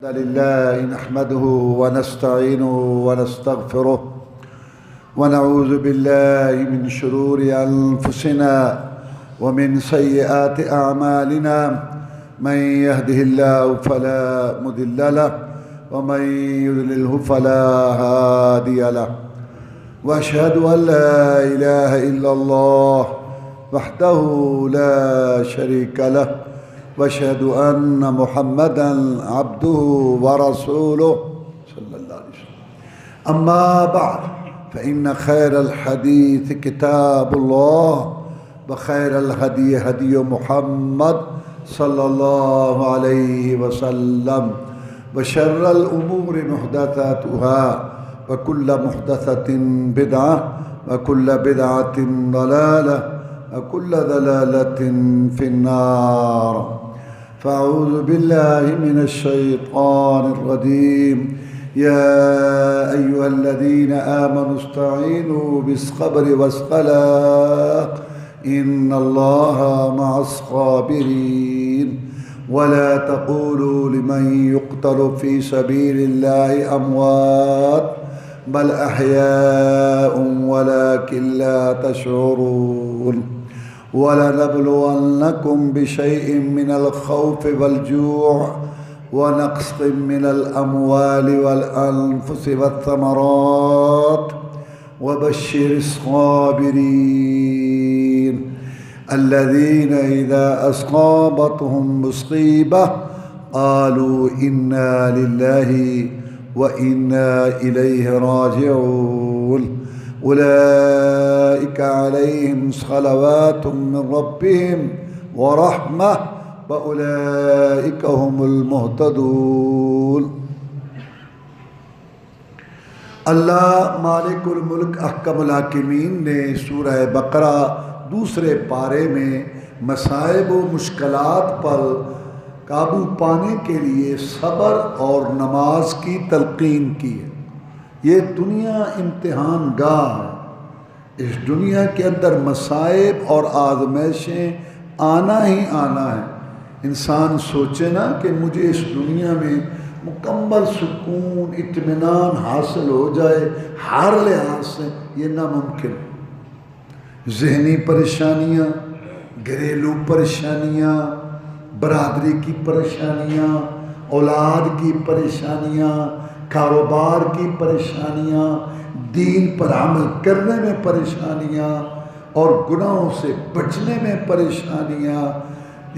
الحمد لله نحمده ونستعينه ونستغفره ونعوذ بالله من شرور أنفسنا ومن سيئات أعمالنا من يهده الله فلا مضل له ومن يضلله فلا هادي له وأشهد أن لا إله إلا الله وحده لا شريك له واشهد ان محمدا عبده ورسوله صلى الله عليه وسلم اما بعد فان خير الحديث كتاب الله وخير الهدي هدي محمد صلى الله عليه وسلم وشر الامور محدثاتها وكل محدثة بدعة وكل بدعة ضلالة وكل ضلالة في النار. فأعوذ بالله من الشيطان الرجيم. يا أيها الذين آمنوا استعينوا بالصبر والصلاة إن الله مع الصابرين ولا تقولوا لمن يقتل في سبيل الله أموات بل أحياء ولكن لا تشعرون. ولنبلونكم بشيء من الخوف والجوع ونقص من الأموال والأنفس والثمرات وبشر الصابرين الذين إذا أصابتهم مصيبة قالوا إنا لله وإنا إليه راجعون. أولئك عليهم صلوات من ربهم ورحمة وأولئك هم المهتدون. اللہ مالک الملک احکم الحاکمین نے سورہ بقرہ دوسرے پارے میں مصائب و مشکلات پر قابو پانے کے لیے صبر اور نماز کی تلقین کی ہے. یہ دنیا امتحان گاہ ہے. اس دنیا کے اندر مصائب اور آزمائشیں آنا ہی آنا ہے. انسان سوچے نا کہ مجھے اس دنیا میں مکمل سکون اطمینان حاصل ہو جائے ہر لحاظ سے، یہ ناممکن. ذہنی پریشانیاں، گھریلو پریشانیاں، برادری کی پریشانیاں، اولاد کی پریشانیاں، کاروبار کی پریشانیاں، دین پر عمل کرنے میں پریشانیاں اور گناہوں سے بچنے میں پریشانیاں،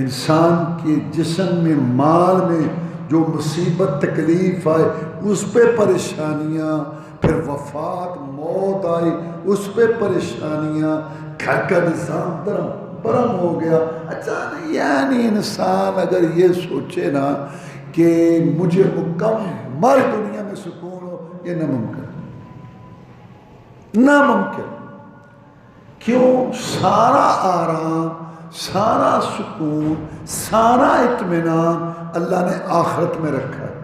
انسان کے جسم میں مال میں جو مصیبت تکلیف آئے اس پہ پریشانیاں، پھر وفات موت آئی اس پہ پریشانیاں، گھر کا نظام درم برم ہو گیا اچانک. یعنی انسان اگر یہ سوچے نا کہ مجھے مکمل دنیا میں سکون ہو، یہ ناممکن. کیوں؟ سارا آرام، سارا سکون، سارا اطمینان اللہ نے آخرت میں رکھا ہے.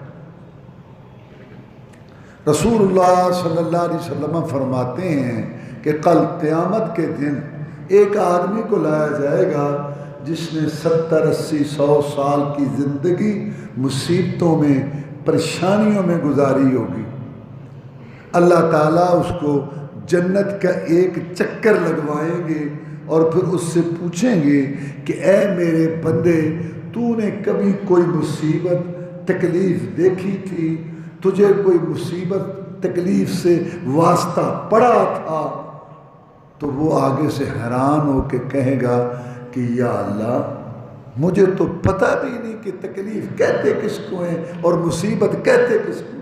رسول اللہ صلی اللہ علیہ وسلم فرماتے ہیں کہ کل قیامت کے دن ایک آدمی کو لایا جائے گا جس نے 70 80 100 سال کی زندگی مصیبتوں میں پریشانیوں میں گزاری ہوگی. اللہ تعالیٰ اس کو جنت کا ایک چکر لگوائیں گے اور پھر اس سے پوچھیں گے کہ اے میرے بندے، تو نے کبھی کوئی مصیبت تکلیف دیکھی تھی؟ تجھے کوئی مصیبت تکلیف سے واسطہ پڑا تھا؟ تو وہ آگے سے حیران ہو کے کہے گا کہ یا اللہ، مجھے تو پتہ بھی نہیں کہ تکلیف کہتے کس کو ہیں اور مصیبت کہتے کس کو.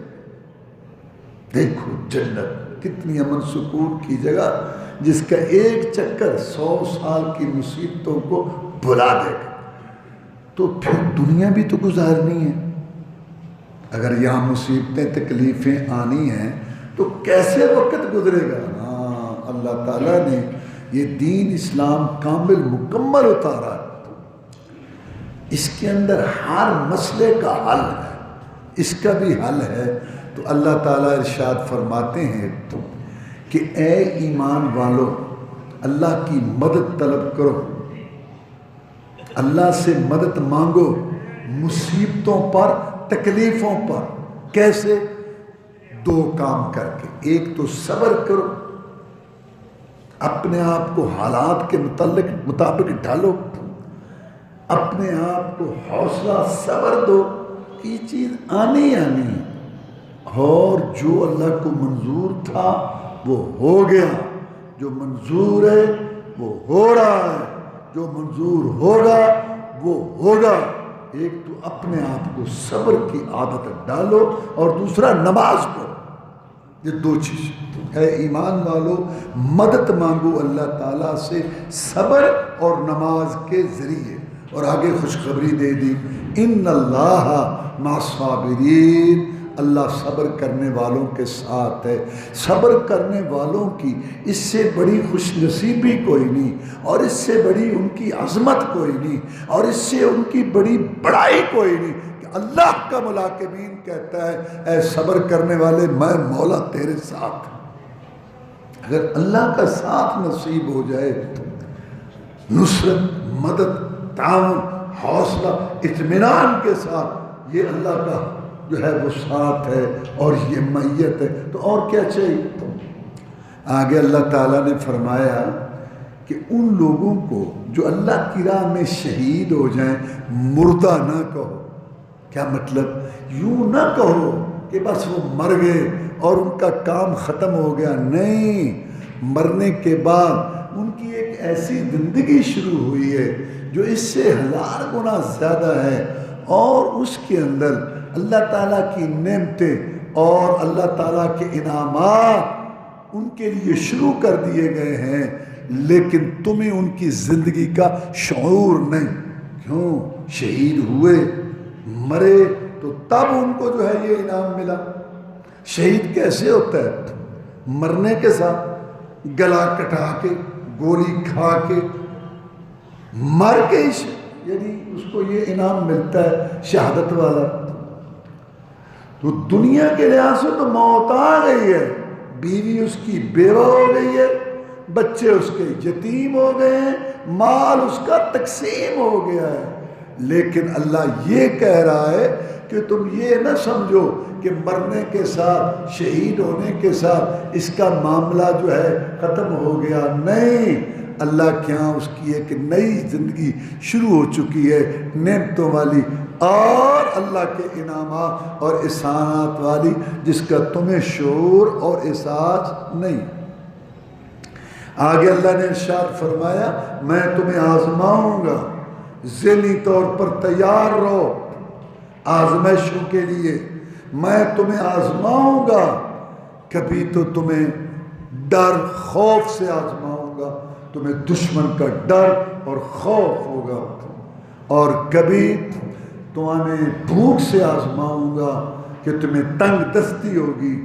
دیکھو جنت کتنی امن سکون کی جگہ جس کا ایک چکر 100 سال کی مصیبتوں کو بھلا دے گا. تو پھر دنیا بھی تو گزارنی ہے. اگر یہاں مصیبتیں تکلیفیں آنی ہیں تو کیسے وقت گزرے گا؟ اللہ تعالیٰ نے یہ دین اسلام کامل مکمل اتارا ہے. اس کے اندر ہر مسئلے کا حل ہے، اس کا بھی حل ہے. تو اللہ تعالیٰ ارشاد فرماتے ہیں کہ اے ایمان والو، اللہ کی مدد طلب کرو، اللہ سے مدد مانگو، مصیبتوں پر تکلیفوں پر. کیسے؟ دو کام کر کے. ایک تو صبر کرو، اپنے آپ کو حالات کے مطابق ڈالو، اپنے آپ کو حوصلہ صبر دو کہ یہ چیز آنی ہے، اور جو اللہ کو منظور تھا وہ ہو گیا، جو منظور ہے وہ ہو رہا ہے، جو منظور ہوگا وہ ہوگا. ایک تو اپنے آپ کو صبر کی عادت ڈالو، اور دوسرا نماز پڑھو. یہ دو چیز ہے. ایمان والو، مدد مانگو اللہ تعالیٰ سے صبر اور نماز کے ذریعے. اور آگے خوشخبری دے دی، ان اللہ مع الصابرین، اللہ صبر کرنے والوں کے ساتھ ہے. صبر کرنے والوں کی اس سے بڑی خوش نصیبی کوئی نہیں، اور اس سے بڑی ان کی عظمت کوئی نہیں، اور اس سے ان کی بڑی بڑائی کوئی نہیں کہ اللہ کا ملاقبین کہتا ہے اے صبر کرنے والے، میں مولا تیرے ساتھ. اگر اللہ کا ساتھ نصیب ہو جائے تو نصرت، مدد، تعاون، حوصلہ، اطمینان کے ساتھ یہ اللہ کا جو ہے وہ ساتھ ہے اور یہ معیت ہے. تو اور کیا چاہیے؟ آگے اللہ تعالیٰ نے فرمایا کہ ان لوگوں کو جو اللہ کی راہ میں شہید ہو جائیں مردہ نہ کہو. کیا مطلب؟ یوں نہ کہو کہ بس وہ مر گئے اور ان کا کام ختم ہو گیا. نہیں، مرنے کے بعد ان کی ایک ایسی زندگی شروع ہوئی ہے جو اس سے 1000 گنا زیادہ ہے، اور اس کے اندر اللہ تعالیٰ کی نعمتیں اور اللہ تعالیٰ کے انعامات ان کے لیے شروع کر دیے گئے ہیں، لیکن تمہیں ان کی زندگی کا شعور نہیں. کیوں؟ شہید ہوئے، مرے، تو تب ان کو جو ہے یہ انعام ملا. شہید کیسے ہوتا ہے؟ مرنے کے ساتھ گلا کٹا کے، گولی کھا کے، مر کے یعنی اس کو یہ انعام ملتا ہے شہادت والا. تو دنیا کے لحاظ سے تو موت آ گئی ہے، بیوی اس کی بیوہ ہو گئی ہے، بچے اس کے یتیم ہو گئے ہیں، مال اس کا تقسیم ہو گیا ہے. لیکن اللہ یہ کہہ رہا ہے کہ تم یہ نہ سمجھو کہ مرنے کے ساتھ، شہید ہونے کے ساتھ اس کا معاملہ جو ہے ختم ہو گیا. نہیں، اللہ کے ہاں اس کی ایک نئی زندگی شروع ہو چکی ہے، نعمتوں والی اور اللہ کے انعامات اور احسانات والی، جس کا تمہیں شعور اور احساس نہیں. آگے اللہ نے ارشاد فرمایا میں تمہیں آزماؤں گا، ذہنی طور پر تیار رہو آزمائشوں کے لیے. میں تمہیں آزماؤں گا، کبھی تو تمہیں ڈر خوف سے آزماؤں گا، تمہیں دشمن کا ڈر اور خوف ہوگا، اور کبھی تمہیں بھوک سے آزماؤں گا کہ تمہیں تنگ دستی ہوگی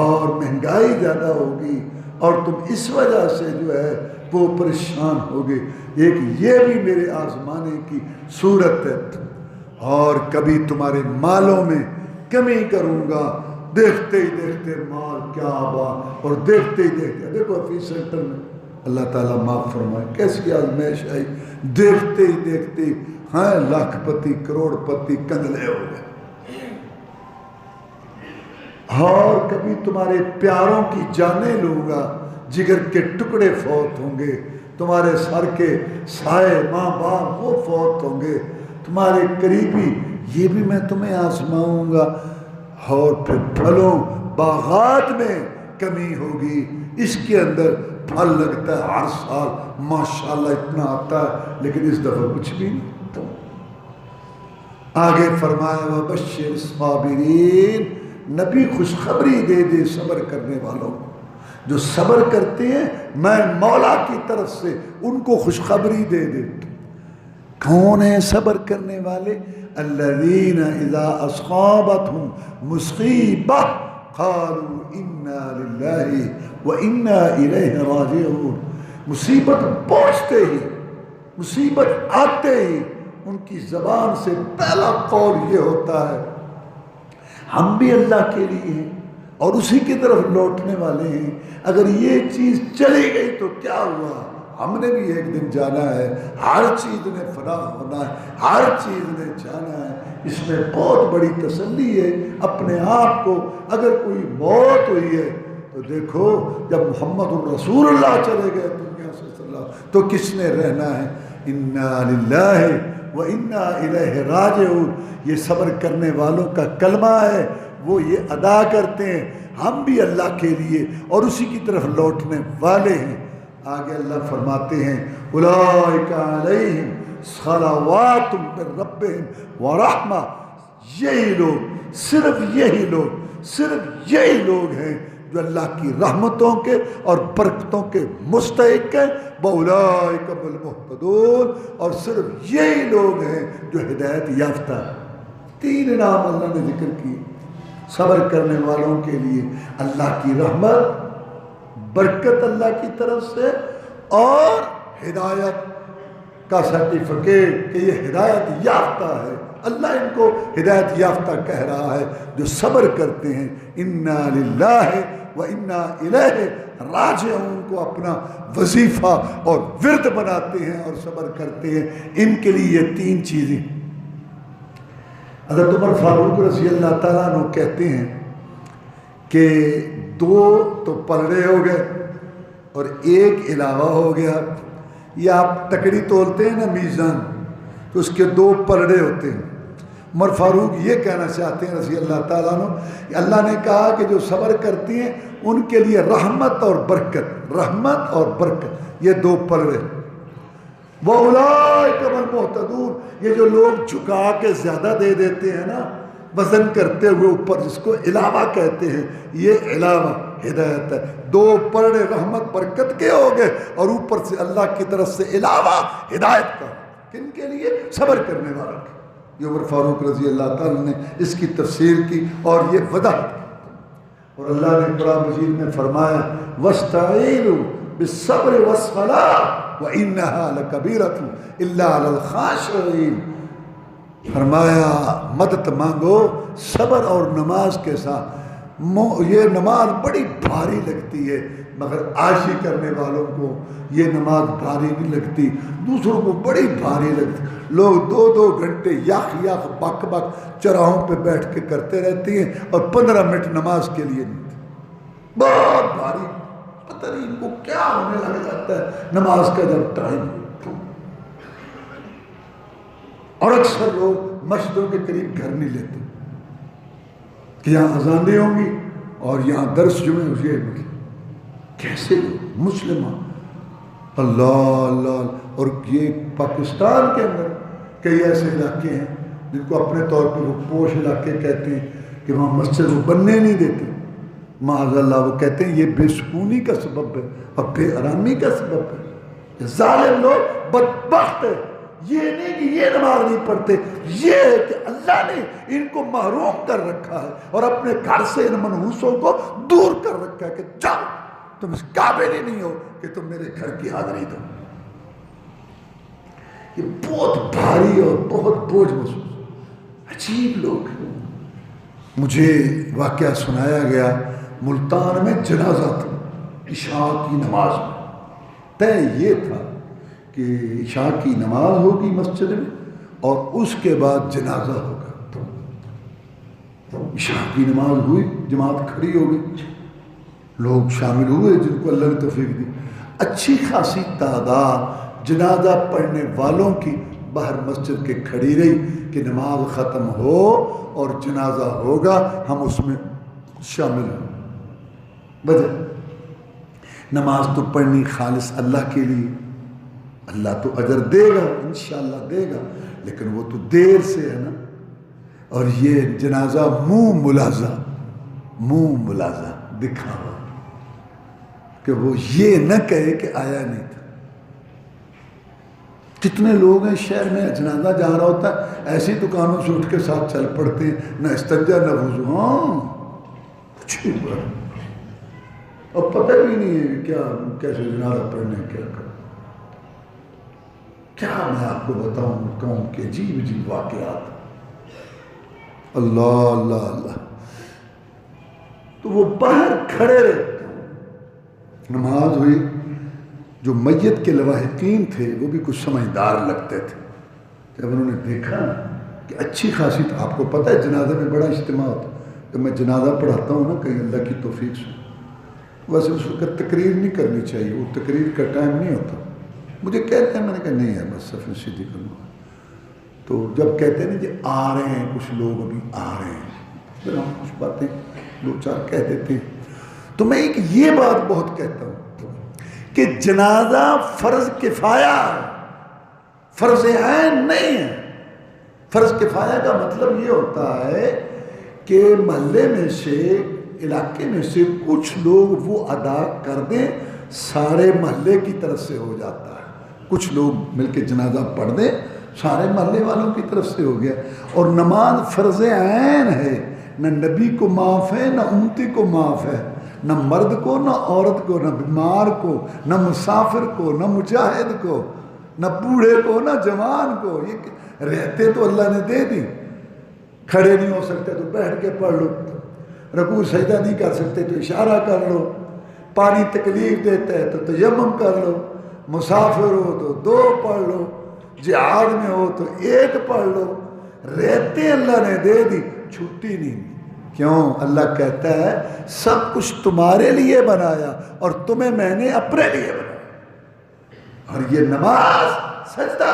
اور مہنگائی زیادہ ہوگی اور تم اس وجہ سے جو ہے وہ پریشان ہوگے. ایک یہ بھی میرے آزمانے کی صورت ہے. اور کبھی تمہارے مالوں میں کمی کروں گا، دیکھتے ہی دیکھتے مال کیا آبا، اور دیکھتے ہی دیکھتے دیکھو حفیظ سینٹر میں اللہ تعالیٰ معاف فرمائے کیسی آزمائش آئی، دیکھتے ہی دیکھتے ہاں لاکھ پتی کروڑ پتی کنگلے ہو گئے. اور کبھی تمہارے پیاروں کی جانیں لوں گا، جگر کے ٹکڑے فوت ہوں گے، تمہارے سر کے سائے ماں باپ وہ فوت ہوں گے، تمہارے قریبی یہ بھی میں تمہیں آزماؤں گا. اور پھر پھلوں باغات میں کمی ہوگی، اس کے اندر پھل لگتا ہے ہر سال ماشاءاللہ اتنا آتا ہے، لیکن اس دفعہ کچھ بھی نہیں. آگے فرمایا وَبَشِّرِ الصَّابِرِينَ، نبی خوشخبری دے دے صبر کرنے والوں کو. جو صبر کرتے ہیں میں مولا کی طرف سے ان کو خوشخبری دے دے. کون ہیں صبر کرنے والے؟ الذین اذا اصابتہم مصیبہ قالوا انا للہ وانا الیہ راجعون. مصیبت پہنچتے ہی، مصیبت آتے ہی ان کی زبان سے پہلا قول یہ ہوتا ہے ہم بھی اللہ کے لیے ہیں اور اسی کی طرف لوٹنے والے ہیں. اگر یہ چیز چلی گئی تو کیا ہوا؟ ہم نے بھی ایک دن جانا ہے، ہر چیز نے فنا ہونا ہے، ہر چیز نے جانا ہے۔ اس میں بہت بڑی تسلی ہے اپنے آپ کو۔ اگر کوئی موت ہوئی ہے تو دیکھو جب محمد الرسول اللہ چلے گئے دنیا سے صلی اللہ، تو کس نے رہنا ہے؟ انا للہ و انا الیہ راجعون، یہ صبر کرنے والوں کا کلمہ ہے، وہ یہ ادا کرتے ہیں ہم بھی اللہ کے لیے اور اسی کی طرف لوٹنے والے ہیں۔ آگے اللہ فرماتے ہیں اولئک علیہم صلوات من ربہم ورحمہ، یہی لوگ، صرف یہی لوگ ہیں جو اللہ کی رحمتوں کے اور برکتوں کے مستحق ہیں، وَأُولَٰئِكَ هُمُ الْمُهْتَدُونَ، اور صرف یہی لوگ ہیں جو ہدایت یافتہ ہیں۔ 3 انعام اللہ نے ذکر کیے صبر کرنے والوں کے لیے، اللہ کی رحمت، برکت اللہ کی طرف سے، اور ہدایت کا سرٹیفکیٹ کہ یہ ہدایت یافتہ ہے۔ اللہ ان کو ہدایت یافتہ کہہ رہا ہے جو صبر کرتے ہیں۔ انا للہ و انا الیہ راجعون کو اپنا وظیفہ اور ورد بناتے ہیں اور صبر کرتے ہیں، ان کے لیے یہ 3 چیزیں۔ حضرت عمر فاروق رضی اللہ تعالیٰ عنہ کہتے ہیں کہ 2 تو پلڑے ہو گئے اور 1 علاوہ ہو گیا۔ یہ آپ تکڑی تولتے ہیں نا میزان، تو اس کے 2 پلڑے ہوتے ہیں۔ عمر فاروق یہ کہنا چاہتے ہیں رضی اللہ تعالیٰ عنہ کہ اللہ نے کہا کہ جو صبر کرتی ہیں ان کے لیے رحمت اور برکت، یہ 2 پلڑے۔ وَأُولَٰئِكَ هُمُ الْمُهْتَدُونَ، یہ جو لوگ جھکا کے زیادہ دے دیتے ہیں نا، وزن کرتے ہوئے اوپر، جس کو علاوہ کہتے ہیں، یہ علاوہ ہدایت ہے۔ 2 پلڑے رحمت برکت کے ہو گئے اور اوپر سے اللہ کی طرف سے علاوہ ہدایت کا۔ کن کے لیے؟ صبر کرنے والوں کے۔ یہ عمر فاروق رضی اللہ تعالیٰ نے اس کی تفسیر کی اور یہ وضاحت کی۔ اور اللہ نے قرآن مجید میں فرمایا وَاسْتَعِينُوا بِالصَّبْرِ وَالصَّلَاةِ وَإِنَّهَا لَكَبِيرَةٌ إِلَّا عَلَى الْخَاشِعِينَ، فرمایا مدد مانگو صبر اور نماز کے ساتھ۔ یہ نماز بڑی بھاری لگتی ہے مگر عاشی کرنے والوں کو یہ نماز بھاری نہیں لگتی، دوسروں کو بڑی بھاری لگتی۔ لوگ 2 گھنٹے یخ بک چراہوں پہ بیٹھ کے کرتے رہتی ہیں اور 15 منٹ نماز کے لیے نہیں، بہت بھاری، پتہ نہیں ان کو کیا ہونے لگ جاتا ہے نماز کا جب ٹائم۔ اور اکثر لوگ مسجدوں کے قریب گھر نہیں لیتے کہ یہاں اذانیں ہوں گی اور یہاں درس جمعے ہوئے، کیسے مسلمان، اللہ۔ اور یہ پاکستان کے اندر کئی ایسے علاقے ہیں جن کو اپنے طور پہ وہ پوش علاقے کہتے ہیں کہ وہاں مسجد وہ بننے نہیں دیتے، معاذ اللہ، وہ کہتے ہیں یہ بے سکونی کا سبب ہے اور بے آرامی کا سبب ہے۔ ظالم لوگ بدبخت ہے، یہ نہیں کہ یہ نماز نہیں پڑھتے، یہ ہے کہ اللہ نے ان کو محروم کر رکھا ہے اور اپنے گھر سے ان منحوسوں کو دور کر رکھا ہے کہ جاؤ، تم اس قابل ہی نہیں ہو کہ تم میرے گھر کی حاضری دو۔ یہ بہت بھاری اور بہت بوجھ محسوس، عجیب لوگ۔ مجھے واقعہ سنایا گیا ملتان میں جنازہ تھا عشاء کی نماز میں، طے یہ تھا کہ عشاء کی نماز ہوگی مسجد میں اور اس کے بعد جنازہ ہوگا۔ عشاء کی نماز ہوئی، جماعت کھڑی ہو گئی، لوگ شامل ہوئے جن کو اللہ نے توفیق دی، اچھی خاصی تعداد جنازہ پڑھنے والوں کی باہر مسجد کے کھڑی رہی کہ نماز ختم ہو اور جنازہ ہوگا، ہم اس میں شامل ہوں۔ وجہ نماز تو پڑھنی خالص اللہ کے لیے، اللہ تو اجر دے گا، انشاءاللہ دے گا، لیکن وہ تو دیر سے ہے نا۔ اور یہ جنازہ منہ ملازہ دکھاوا کہ وہ یہ نہ کہے کہ آیا نہیں تھا۔ کتنے لوگ ہیں شہر میں جنازہ جا رہا ہوتا ہے ایسی دکانوں سے اٹھ کے ساتھ چل پڑتے ہیں، نہ استنجا نہ وضو، ہاں کچھ بھی ہوا اور پتہ بھی نہیں ہے کیا کیسے جنازہ پڑھنے کیا کریں۔ کیا میں آپ کو بتاؤں کہوں کہ عجیب واقعات، اللہ اللہ اللہ۔ تو وہ باہر کھڑے رہے، نماز ہوئی، جو میت کے لواحقین تھے وہ بھی کچھ سمجھدار لگتے تھے. جب انہوں نے دیکھا کہ اچھی خاصی، تو آپ کو پتہ ہے جنازے میں بڑا اجتماع ہوتا ہے. جب میں جنازہ پڑھاتا ہوں نا کہیں اللہ کی توفیق سے، ویسے اس وقت تقریر نہیں کرنی چاہیے، وہ تقریر کا ٹائم نہیں ہوتا. مجھے کہتے ہیں، میں نے کہا نہیں ہے بس صفحہ سیدھی کروں. تو جب کہتے ہیں نا کہ آ رہے ہیں کچھ لوگ ابھی آ رہے ہیں، پھر ہم کچھ باتیں دو چار کہہ دیتے ہیں. تو میں ایک یہ بات بہت کہتا ہوں کہ جنازہ فرض کفایہ ہے، فرض عین نہیں ہے. فرض کفایہ کا مطلب یہ ہوتا ہے کہ محلے میں سے، علاقے میں سے کچھ لوگ وہ ادا کر دیں، سارے محلے کی طرف سے ہو جاتا ہے. کچھ لوگ مل کے جنازہ پڑھ دیں، سارے محلے والوں کی طرف سے ہو گیا. اور نماز فرض عین ہے، نہ نبی کو معاف ہے نہ امتی کو معاف ہے، نہ مرد کو نہ عورت کو، نہ بیمار کو نہ مسافر کو نہ مجاہد کو، نہ بوڑھے کو نہ جوان کو. یہ رہتے تو اللہ نے دے دی. کھڑے نہیں ہو سکتے تو بیٹھ کے پڑھ لو، رکوع سجدہ نہیں کر سکتے تو اشارہ کر لو، پانی تکلیف دیتا ہے تو تیمم کر لو، مسافر ہو تو 2 پڑھ لو، جہاد میں ہو تو 1 پڑھ لو. رہتے اللہ نے دے دی، چھٹی نہیں. کیوں؟ اللہ کہتا ہے سب کچھ تمہارے لیے بنایا اور تمہیں میں نے اپنے لیے بنایا. اور یہ نماز سجدہ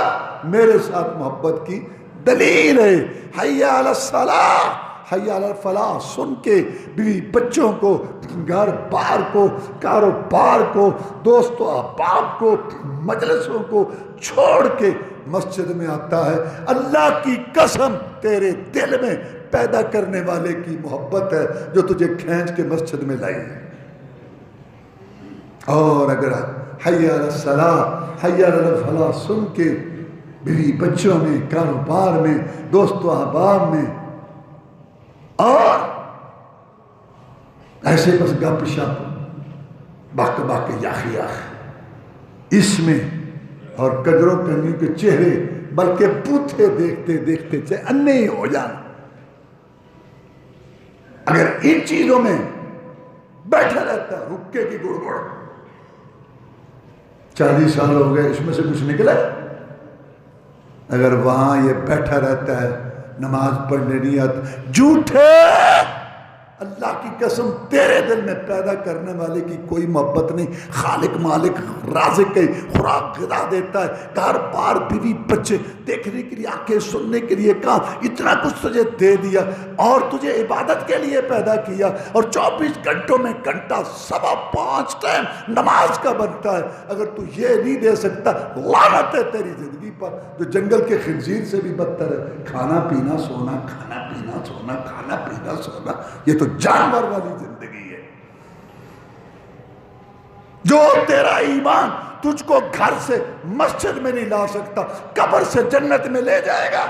میرے ساتھ محبت کی دلیل ہے. حی علی الصلاۃ حی علی الفلاح سن کے بیوی بچوں کو، گھر بار کو، کاروبار کو، دوست و احباب کو، مجلسوں کو چھوڑ کے مسجد میں آتا ہے. اللہ کی قسم تیرے دل میں پیدا کرنے والے کی محبت ہے جو تجھے کھینچ کے مسجد میں لائی ہے. اور اگر حی علی الصلاۃ حی علی الفلاح سن کے بیوی بچوں میں، کاروبار میں، دوست و احباب میں، اور ایسے بس گپ شپ باق یاخی یاخ اس میں، اور کجروں کنیوں کے چہرے بلکہ بوتھے دیکھتے دیکھتے چاہے انے ہی ہو جانا. اگر ان چیزوں میں بیٹھا رہتا ہے، رکے کی گڑگڑ 40 سال ہو گئے، اس میں سے کچھ نکلا. اگر وہاں یہ بیٹھا رہتا ہے، نماز پڑھنے نہیں آتا، جھوٹے. اللہ کی قسم تیرے دل میں پیدا کرنے والے کی کوئی محبت نہیں. خالق مالک رازق ہے، خوراک غذا دیتا ہے، گھر بار بیوی بچے دیکھنے کے لیے، آنکھیں سننے کے لیے کہاں، اتنا کچھ تجھے دے دیا اور تجھے عبادت کے لیے پیدا کیا. اور 24 گھنٹوں میں گھنٹہ 5.25 ٹائم نماز کا بنتا ہے. اگر تو یہ نہیں دے سکتا، لعنت ہے تیری زندگی پر جو جنگل کے خنزیر سے بھی بدتر ہے. کھانا پینا سونا، کھانا پینا سونا، کھانا پینا سونا، یہ تو جانور والی زندگی ہے. جو تیرا ایمان تجھ کو گھر سے مسجد میں نہیں لا سکتا، قبر سے جنت میں لے جائے گا.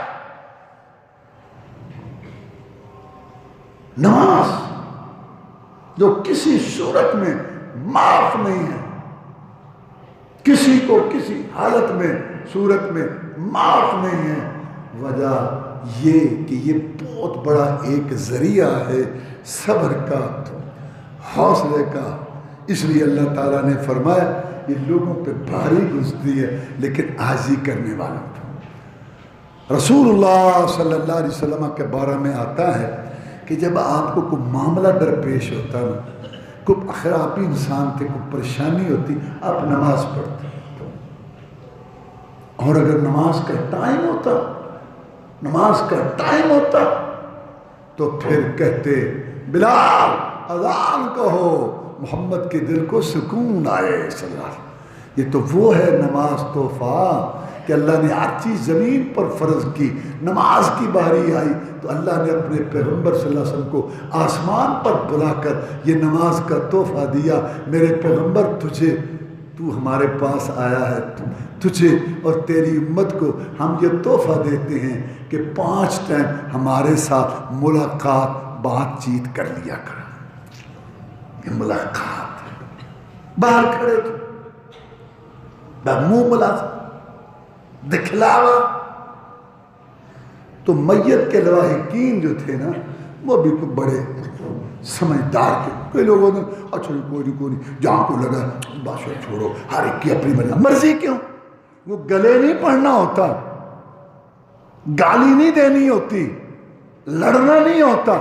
نماز جو کسی صورت میں معاف نہیں ہے، کسی کو کسی حالت میں صورت میں معاف نہیں ہے. وجہ یہ کہ یہ بہت بڑا ایک ذریعہ ہے صبر کا، حوصلے کا. اس لیے اللہ تعالیٰ نے فرمایا یہ لوگوں پہ بھاری گزرتی ہے لیکن عاجزی کرنے والوں پہ. رسول اللہ صلی اللہ علیہ وسلم کے بارے میں آتا ہے کہ جب آپ کو کوئی معاملہ درپیش ہوتا نا، کوئی خرابی انسان تھے، کوئی پریشانی ہوتی، آپ نماز پڑھتے. اور اگر نماز کا ٹائم ہوتا تو پھر کہتے بلال اذان کہو، محمد کے دل کو سکون آئے صلی اللہ علیہ وسلم. یہ تو وہ ہے نماز تحفہ کہ اللہ نے ہر چیز زمین پر فرض کی. نماز کی باری آئی تو اللہ نے اپنے پیغمبر صلی اللہ علیہ وسلم کو آسمان پر بلا کر یہ نماز کا تحفہ دیا. میرے پیغمبر تو ہمارے پاس آیا ہے، تجھے اور تیری امت کو ہم یہ تحفہ دیتے ہیں کہ 5 ٹائم ہمارے ساتھ ملاقات بات چیت کر لیا کر. یہ ملاقات باہر کھڑے تھے، منہ ملازم دکھلاوا. تو میت کے لواحقین جو تھے نا، وہ بھی بڑے سمجھدار کے کئی لوگوں نے اچھا کوئی نہیں جہاں کو لگا بادشاہ چھوڑو، ہر ایک کی اپنی مرضی. کیوں؟ وہ گلے نہیں پڑھنا ہوتا، گالی نہیں دینی ہوتی، لڑنا نہیں ہوتا.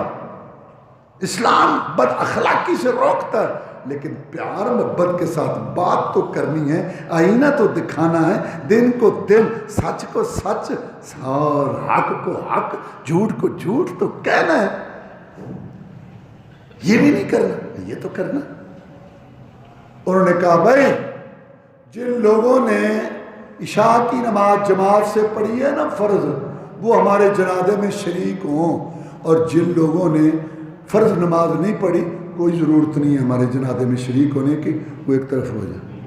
اسلام بد اخلاقی سے روکتا ہے، لیکن پیار محبت کے ساتھ بات تو کرنی ہے، آئینہ تو دکھانا ہے، دن کو دن، سچ کو سچ اور حق کو حق، جھوٹ کو جھوٹ تو کہنا ہے. یہ بھی نہیں کرنا، یہ تو کرنا. انہوں نے کہا بھائی جن لوگوں نے عشاء کی نماز جماعت سے پڑھی ہے نا فرض، وہ ہمارے جنازے میں شریک ہوں، اور جن لوگوں نے فرض نماز نہیں پڑھی کوئی ضرورت نہیں ہے ہمارے جنازے میں شریک ہونے کی، وہ ایک طرف ہو جائے.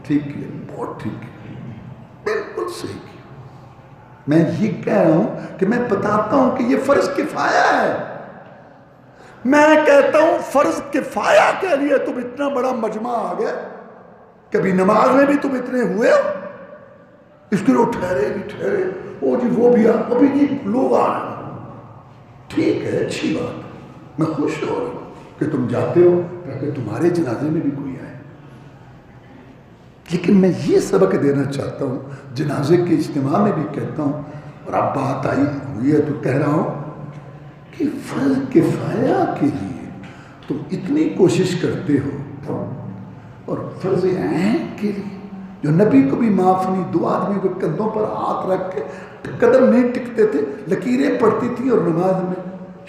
ٹھیک ہے، بہت ٹھیک ہے، بالکل صحیح کیا. میں یہ کہہ رہا ہوں کہ میں بتاتا ہوں کہ یہ فرض کفایہ ہے. میں کہتا ہوں فرض کفایہ کے لیے تم اتنا بڑا مجمع آ گئے، کبھی نماز میں بھی تم اتنے ہوئے ہو، اس کے لوگ ٹھہرے بھی ٹھہرے، وہ جی وہ بھی ابھی جی لوگ آ رہے ہیں. ٹھیک ہے، اچھی بات ہے، میں خوش ہو رہا ہوں کہ تم جاتے ہو تاکہ تمہارے جنازے میں بھی کوئی آئے. لیکن میں یہ سبق دینا چاہتا ہوں، جنازے کے اجتماع میں بھی کہتا ہوں، اور اب بات آئی ہوئی ہے تو کہہ رہا ہوں کہ فرض کفایہ کے لیے تم اتنی کوشش کرتے ہو، اور فرض عین کے لیے جو نبی کو بھی معاف نہیں، دو آدمی کو کندھوں پر ہاتھ رکھ کے قدم نہیں ٹکتے تھے، لکیریں پڑتی تھیں اور نماز میں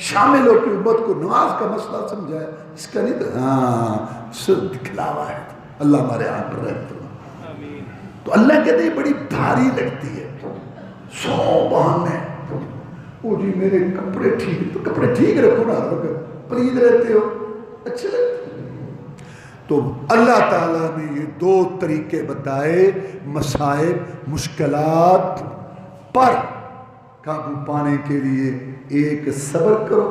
شامل ہو کے امت کو نماز کا مسئلہ سمجھایا. اس کا نہیں تو ہاں صرف دکھلاوا ہے. اللہ ہمارے آپ پر رحمت اللہ. تو اللہ کہتے ہیں بڑی بھاری لگتی ہے 100 بہانے. وہ جی میرے کپڑے ٹھیک، تو کپڑے ٹھیک رکھو نا، پلید رہتے ہو، اچھے لگتے. تو اللہ تعالیٰ نے یہ 2 طریقے بتائے مصائب مشکلات پر قابو پانے کے لیے. ایک صبر کرو،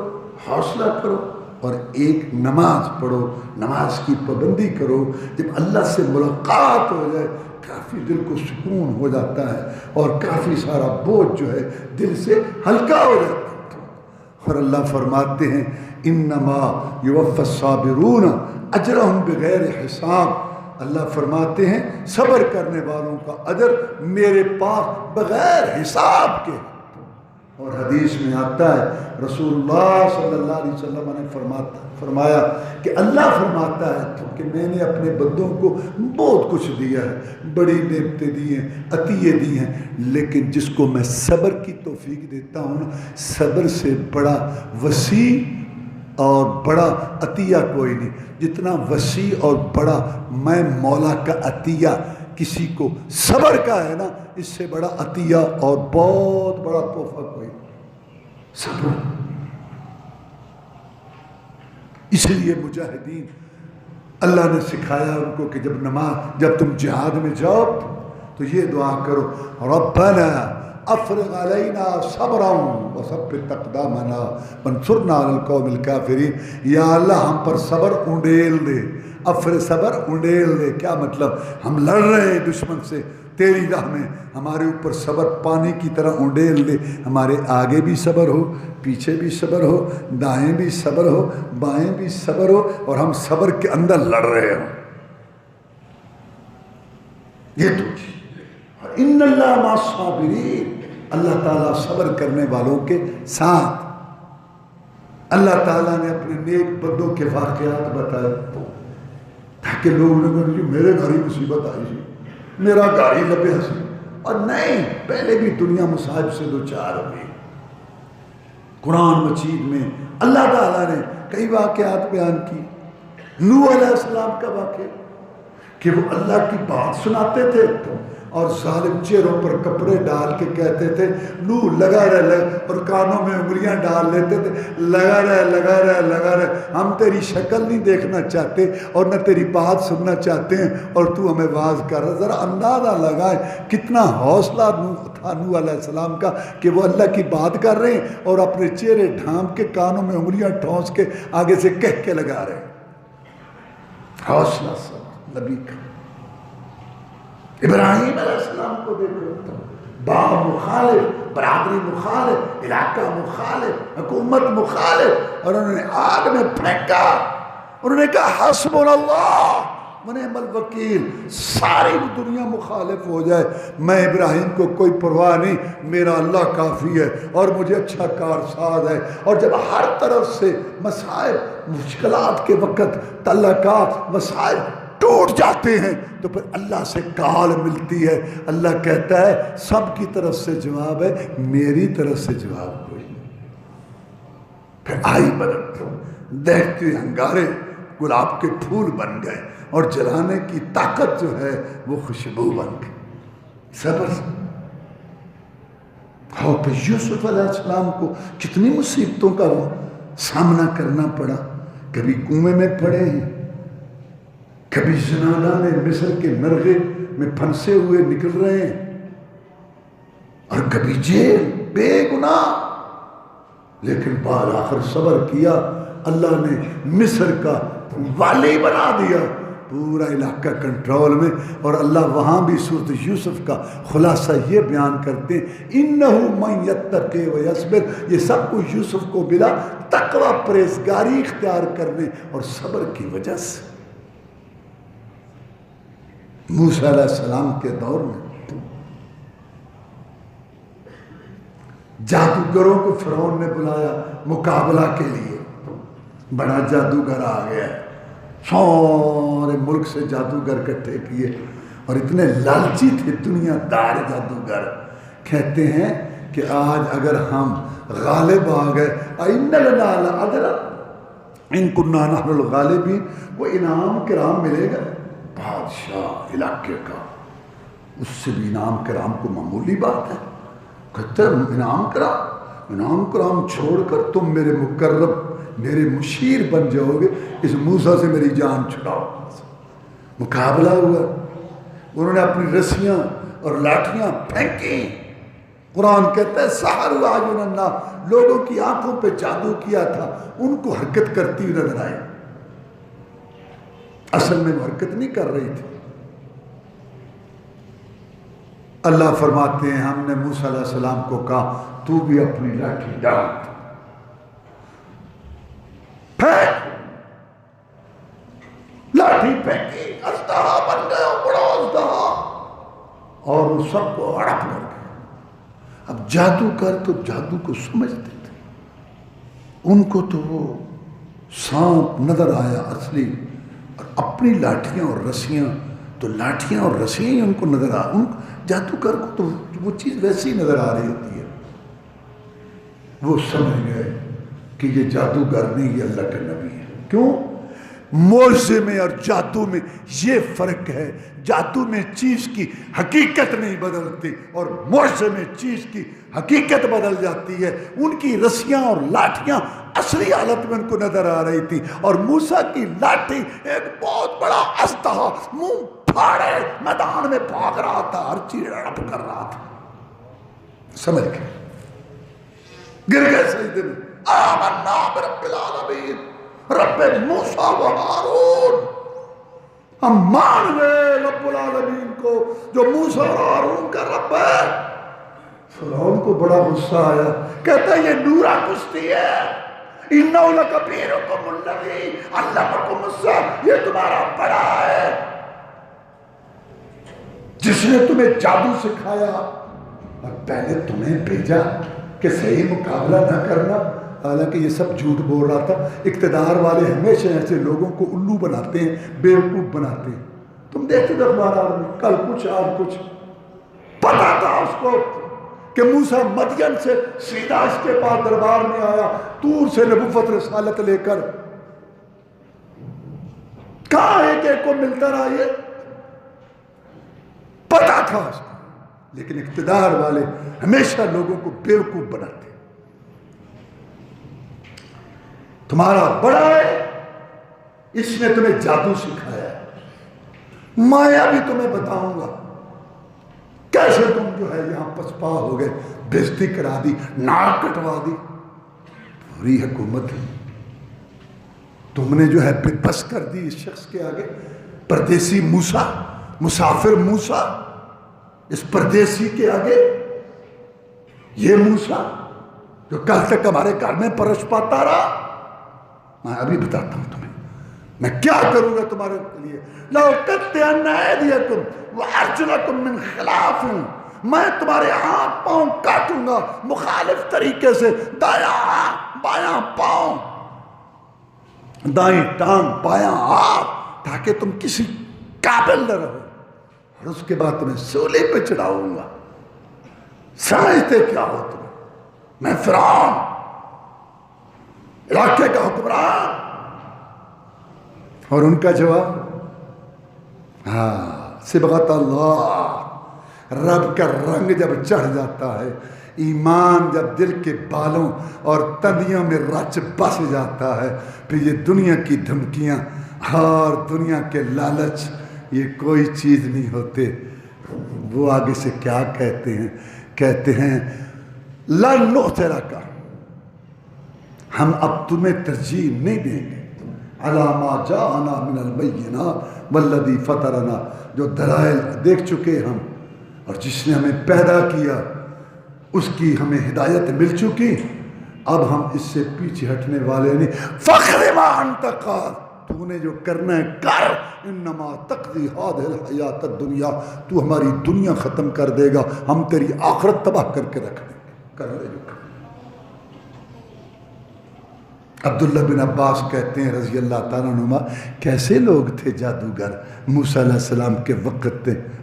حوصلہ کرو، اور ایک نماز پڑھو، نماز کی پابندی کرو. جب اللہ سے ملاقات ہو جائے کافی دل کو سکون ہو جاتا ہے، اور کافی سارا بوجھ جو ہے دل سے ہلکا ہو جاتا ہے. اور اللہ فرماتے ہیں انما یوفی الصابرون اجرہم بغیر حساب. اللہ فرماتے ہیں صبر کرنے والوں کا اجر میرے پاس بغیر حساب کے. اور حدیث میں آتا ہے رسول اللہ صلی اللہ علیہ وسلم نے فرمایا کہ اللہ فرماتا ہے کہ میں نے اپنے بندوں کو بہت کچھ دیا ہے، بڑی نعمتیں دی ہیں، عطیے دی ہیں، لیکن جس کو میں صبر کی توفیق دیتا ہوں، صبر سے بڑا وسیع اور بڑا عطیہ کوئی نہیں. جتنا وسیع اور بڑا میں مولا کا عطیہ کسی کو صبر کا ہے نا، اس سے بڑا عطیہ اور بہت بڑا تحفہ کوئی صبر. اس لیے مجاہدین اللہ نے سکھایا ان کو کہ جب تم جہاد میں جاؤ تو یہ دعا کرو ربنا افرغ علینا صبرا وثبت اقدامنا وانصرنا علی القوم الکافرین. یا اللہ ہم پر صبر انڈیل دے. صبر انڈیل دے کیا مطلب؟ ہم لڑ رہے ہیں دشمن سے، تیری راہ میں ہمارے اوپر صبر پانی کی طرح انڈیل دے. ہمارے آگے بھی صبر ہو، پیچھے بھی صبر ہو، دائیں بھی صبر ہو، بائیں بھی صبر ہو، اور ہم صبر کے اندر لڑ رہے ہوں. یہ تو ان اللہ مع الصابرین، اللہ تعالیٰ صبر کرنے والوں کے ساتھ. اللہ تعالیٰ نے اپنے نیک بندوں کے واقعات بتائے تاکہ لوگ نے کہا کہ میرے گھر ہی مصیبت آئی تھی، میرا گھر ہی لبے ہنسی. اور نہیں، پہلے بھی دنیا مصائب سے دوچار ہوئی. قرآن مجید میں اللہ تعالیٰ نے کئی واقعات بیان کی. نوح علیہ السلام کا واقعہ کہ وہ اللہ کی بات سناتے تھے اور ظالم چہروں پر کپڑے ڈال کے کہتے تھے نوح لگا رہے، اور کانوں میں انگلیاں ڈال لیتے تھے لگا رہے، ہم تیری شکل نہیں دیکھنا چاہتے اور نہ تیری بات سننا چاہتے ہیں، اور تو ہمیں واز کر رہا. ذرا اندازہ لگائے کتنا حوصلہ تھا نوح علیہ السلام کا کہ وہ اللہ کی بات کر رہے ہیں اور اپنے چہرے ڈھانپ کے کانوں میں انگلیاں ٹھونس کے آگے سے کہہ کے لگا رہے ہیں. حوصلہ نبی کا. ابراہیم علیہ السلام کو دیکھو، باپ مخالف، برادری مخالف، علاقہ مخالف، حکومت مخالف، اور انہوں نے آگ میں پھینکا. انہوں نے کہا حسبنا اللہ ونعم الوکیل، ساری دنیا مخالف ہو جائے، میں ابراہیم کو کوئی پرواہ نہیں، میرا اللہ کافی ہے اور مجھے اچھا کارساز ہے. اور جب ہر طرف سے مصائب، مشکلات کے وقت تعلقات، مسائل ٹوٹ جاتے ہیں تو پھر اللہ سے کال ملتی ہے. اللہ کہتا ہے سب کی طرف سے جواب ہے، میری طرف سے جواب کوئی نہیں. پھر آئی بدل، دیکھتے انگارے گلاب کے پھول بن گئے اور جلانے کی طاقت جو ہے وہ خوشبو بن گئی. صبر. پھر یوسف علیہ السلام کو کتنی مصیبتوں کا سامنا کرنا پڑا. کبھی کنویں میں پڑے ہیں، کبھی زنانہ میں مصر کے مرغے میں پھنسے ہوئے نکل رہے ہیں، اور کبھی جیل بے گناہ. لیکن بعد آخر صبر کیا، اللہ نے مصر کا والی بنا دیا، پورا علاقہ کنٹرول میں. اور اللہ وہاں بھی سورۃ یوسف کا خلاصہ یہ بیان کرتے ہیں انہو من یتقی و یصبر. یہ سب کچھ یوسف کو ملا تقوی، پرہیزگاری اختیار کرنے اور صبر کی وجہ سے. موسیٰ علیہ السلام کے دور میں جادوگروں کو فرعون نے بلایا مقابلہ کے لیے. بڑا جادوگر آ گیا، سارے ملک سے جادوگر اکٹھے کیے، اور اتنے لالچی تھے دنیا دار جادوگر. کہتے ہیں کہ آج اگر ہم غالب آ گئے اِنَّ لَنَا لَأَجْرًا إِن كُنَّا نَحْنُ الْغَالِبِينَ، وہ انعام کرام ملے گا. بادشاہ علاقے کا، اس سے بھی انعام کرام کو معمولی بات ہے. کہتے ہیں انعام کرام چھوڑ کر تم میرے مقرب، میرے مشیر بن جاؤ گے، اس موسیٰ سے میری جان چھڑاؤ. مقابلہ ہوا، انہوں نے اپنی رسیاں اور لاٹھیاں پھینکی. قرآن کہتا ہے سحروا اعین الناس، لوگوں کی آنکھوں پہ جادو کیا تھا، ان کو حرکت کرتی ہوئی نظر آئی، اصل میں وہ حرکت نہیں کر رہی تھی. اللہ فرماتے ہیں ہم نے موسیٰ علیہ السلام کو کہا تو بھی اپنی لاٹھی ڈال، پھینک. لاٹھی پھینکی، اژدہا بن گیا، بڑا اژدہا، اور وہ سب کو ہڑپ کر گیا. اب جادوگر تو جادو کو سمجھتے تھے، ان کو تو وہ سانپ نظر آیا اصلی، اور اپنی لاٹھیاں اور رسیاں، تو لاٹھیاں اور رسیاں ہی ان کو نظر آ، ان جادوگر کو تو وہ چیز ویسی نظر آ رہی ہوتی ہے. وہ سمجھ گئے کہ یہ جادوگر نہیں، یہ اللہ کا نبی ہے. کیوں؟ معجزے میں اور جادو میں یہ فرق ہے. جادو میں چیز کی حقیقت نہیں بدلتی، اور معجزے میں چیز کی حقیقت بدل جاتی ہے. ان کی رسیاں اور لاٹھیاں اصلی حالت میں ان کو نظر آ رہی تھی، اور موسیٰ کی لاٹھی ایک بہت بڑا اژدہا منہ پھاڑے میدان میں بھاگ رہا تھا، ہر چیز ہڑپ کر رہا تھا. سمجھ گئے، گر گئے سجدے میں. آمنا برب العالمین، رب موسیٰ و ہارون. ہم مان گئے رب العالمین کو جو موسیٰ اور ہارون کا رب ہے. فرعون کو بڑا غصہ آیا، کہتا ہے یہ نورا کشتی ہے. اِنَّهُ لَكَبِيرُكُمُ الَّذِي عَلَّمَكُمُ السِّحْرَ، یہ تمہارا بڑا ہے جس نے تمہیں جادو سکھایا، اور پہلے تمہیں بھیجا کہ صحیح مقابلہ نہ کرنا. حالانکہ یہ سب جھوٹ بول رہا تھا. اقتدار والے ہمیشہ ایسے لوگوں کو الو بناتے ہیں، بیوقوف بناتے ہیں. تم دیکھتے تھے اخبارات میں کل کچھ آج کچھ. پتا تھا اس کو کہ موسیٰ مدین سے سیدھا اس کے پاس دربار میں آیا، طور سے نبوت رسالت لے کر. کہاں ایک ایک کو ملتا رہا، یہ پتا تھا اس کو. لیکن اقتدار والے ہمیشہ لوگوں کو بیوقوف بناتے. تمہارا بڑا ہے، اس نے تمہیں جادو سکھایا ہے. مایا بھی تمہیں بتاؤں گا کیسے تم جو ہے یہاں پسپا ہو گئے، بےزتی کرا دی، ناک کٹوا دی. پوری حکومت تم نے جو ہے بے بس کر دی اس شخص کے آگے. پردیسی موسیٰ، مسافر موسیٰ، اس پردیسی کے آگے یہ موسیٰ جو کل تک ہمارے گھر میں پرش پاتا رہا، میں ابھی بتاتا ہوں تمہیں میں کیا کروں گا تمہارے لیے۔ لَأُقَطِّعَنَّ أَيْدِيَكُمْ وَأَرْجُلَكُم مِّنْ خِلَافٍ، میں تمہارے ہاتھ پاؤں کاٹوں گا مخالف طریقے سے، دایاں ہاتھ بایاں پاؤں، دائیں ٹانگ بایاں ہاتھ، تاکہ تم کسی قابل نہ رہو، اور اس کے بعد تمہیں سولی پہ چڑھاؤں گا۔ سمجھتے کیا ہو تم؟ میں فرعون، علاقے کا حکمران۔ اور ان کا جواب، صبغت اللہ، رب کا رنگ جب چڑھ جاتا ہے، ایمان جب دل کے بالوں اور تندیوں میں رچ بس جاتا ہے، پھر یہ دنیا کی دھمکیاں اور دنیا کے لالچ یہ کوئی چیز نہیں ہوتے۔ وہ آگے سے کیا کہتے ہیں؟ کہتے ہیں لن نؤترک، ہم اب تمہیں ترجیح نہیں دیں گے، علی ما جاءنا من البینات والذی فطرنا، جو دلائل دیکھ چکے ہم اور جس نے ہمیں پیدا کیا اس کی ہمیں ہدایت مل چکی، اب ہم اس سے پیچھے ہٹنے والے نہیں۔ فاقض ما انت قاض، تو نے جو کرنا ہے کر، انما تقضی هذه الحیات الدنیا، تو ہماری دنیا ختم کر دے گا، ہم تیری آخرت تباہ کر کے رکھ دیں گے، کر لے جو کر۔ عبداللہ بن عباس کہتے ہیں رضی اللہ تعالیٰ عنہما، کیسے لوگ تھے جادوگر موسیٰ علیہ السلام کے